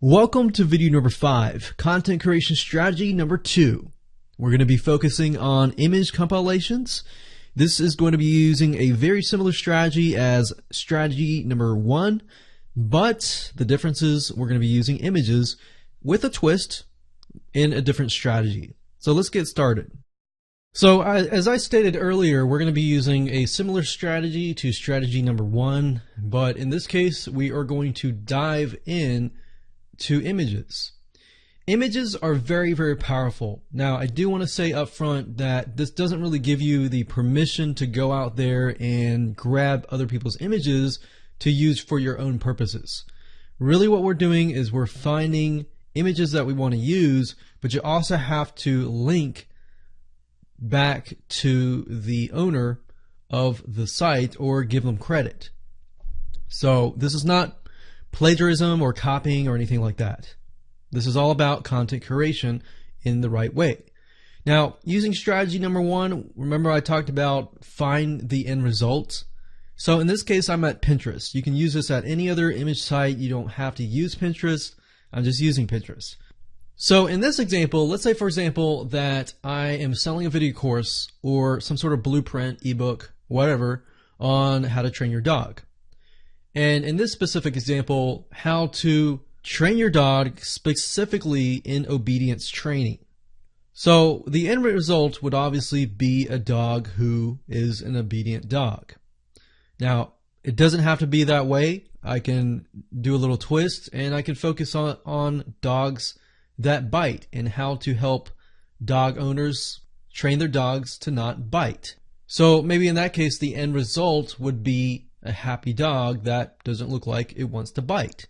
Welcome to video number 5, content creation strategy number 2. We're going to be focusing on image compilations. This is going to be using a very similar strategy as strategy number 1, but the difference is we're going to be using images with a twist in a different strategy. So let's get started. So as I stated earlier, we're going to be using a similar strategy to strategy number 1, but in this case we are going to dive in to images. Images are very, very powerful. Now, I do want to say up front that this doesn't really give you the permission to go out there and grab other people's images to use for your own purposes. Really what we're doing is we're finding images that we want to use, but you also have to link back to the owner of the site or give them credit. So this is not plagiarism or copying or anything like that. This is all about content curation in the right way. Now, using strategy number 1, remember I talked about find the end result. So in this case, I'm at Pinterest. You can use this at any other image site. You don't have to use Pinterest. I'm just using Pinterest. So in this example, let's say for example that I am selling a video course or some sort of blueprint, ebook, whatever, on how to train your dog. And in this specific example, how to train your dog specifically in obedience training. So the end result would obviously be a dog who is an obedient dog. Now, it doesn't have to be that way. I can do a little twist and I can focus on dogs that bite and how to help dog owners train their dogs to not bite. So maybe in that case, the end result would be a happy dog that doesn't look like it wants to bite.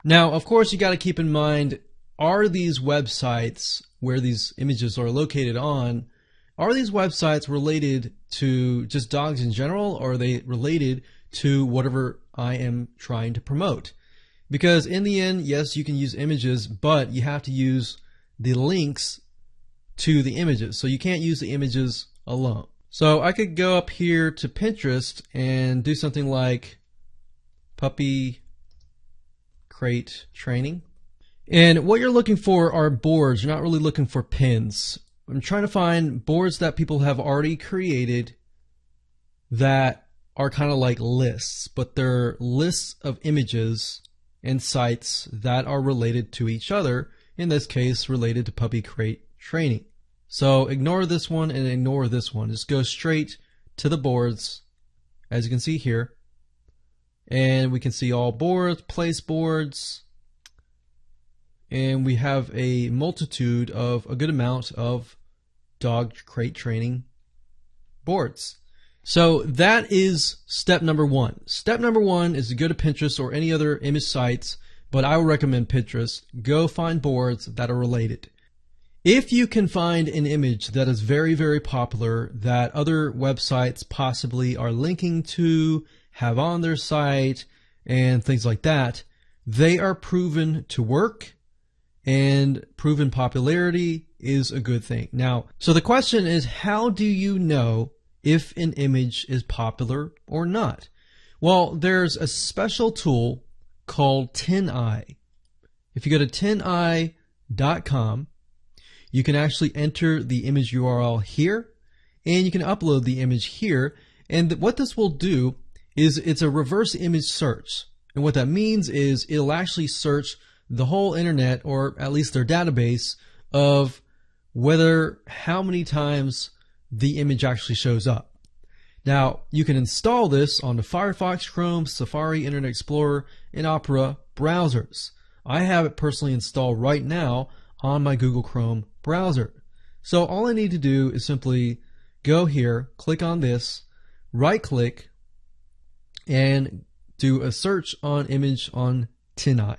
Now, of course, you got to keep in mind, are these websites where these images are located on, are these websites related to just dogs in general, or are they related to whatever I am trying to promote? Because in the end, yes, you can use images, but you have to use the links to the images. So you can't use the images alone. So I could go up here to Pinterest and do something like puppy crate training. And what you're looking for are boards. You're not really looking for pins. I'm trying to find boards that people have already created that are kind of like lists, but they're lists of images and sites that are related to each other, in this case related to puppy crate training. So ignore this one and ignore this one. Just go straight to the boards, as you can see here. And we can see all boards, place boards, and we have a multitude of a good amount of dog crate training boards. So that is step number 1. Step number 1 is to go to Pinterest or any other image sites, but I would recommend Pinterest. Go find boards that are related. If you can find an image that is very, very popular that other websites possibly are linking to, have on their site, and things like that, they are proven to work, and proven popularity is a good thing. Now, so the question is, how do you know if an image is popular or not? Well, there's a special tool called 10i. If you go to 10i.com, you can actually enter the image URL here, and you can upload the image here. And what this will do is it's a reverse image search. And what that means is it'll actually search the whole internet, or at least their database, of how many times the image actually shows up. Now, you can install this on the Firefox, Chrome, Safari, Internet Explorer, and Opera browsers. I have it personally installed right now on my Google Chrome browser. So all I need to do is simply go here, click on this, right click, and do a search on image on 10i.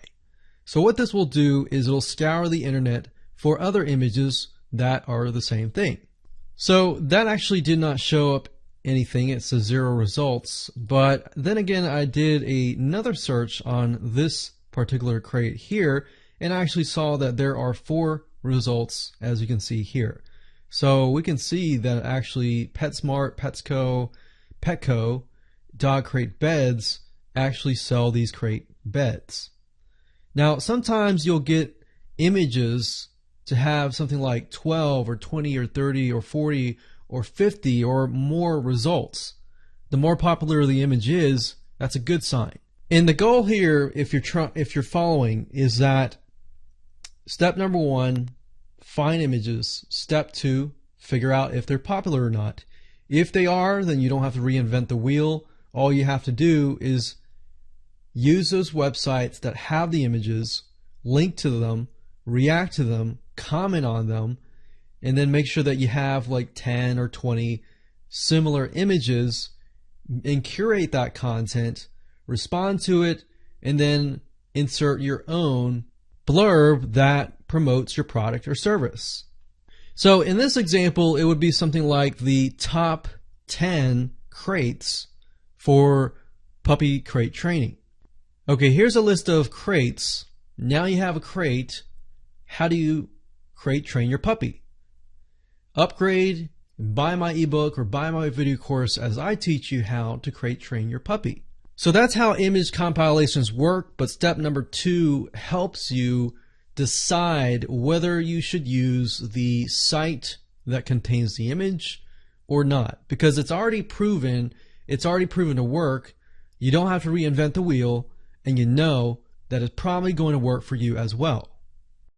So what this will do is it'll scour the internet for other images that are the same thing. So that actually did not show up anything. It says 0 results. But then again, I did another search on this particular crate here, and I actually saw that there are 4 results, as you can see here. So we can see that actually PetSmart, Petsco, Petco, Dog Crate Beds actually sell these crate beds. Now, sometimes you'll get images to have something like 12 or 20 or 30 or 40 or 50 or more results. The more popular the image is, that's a good sign. And the goal here, if you're following, is that step number 1, find images. Step 2, figure out if they're popular or not. If they are, then you don't have to reinvent the wheel. All you have to do is use those websites that have the images, link to them, react to them, comment on them, and then make sure that you have like 10 or 20 similar images and curate that content, respond to it, and then insert your own blurb that promotes your product or service. So in this example, it would be something like the top 10 crates for puppy crate training. Okay, here's a list of crates. Now you have a crate. How do you crate train your puppy? Upgrade, buy my ebook, or buy my video course as I teach you how to crate train your puppy. So that's how image compilations work, but step number 2 helps you decide whether you should use the site that contains the image or not, because it's already proven to work. You don't have to reinvent the wheel, and you know that it's probably going to work for you as well.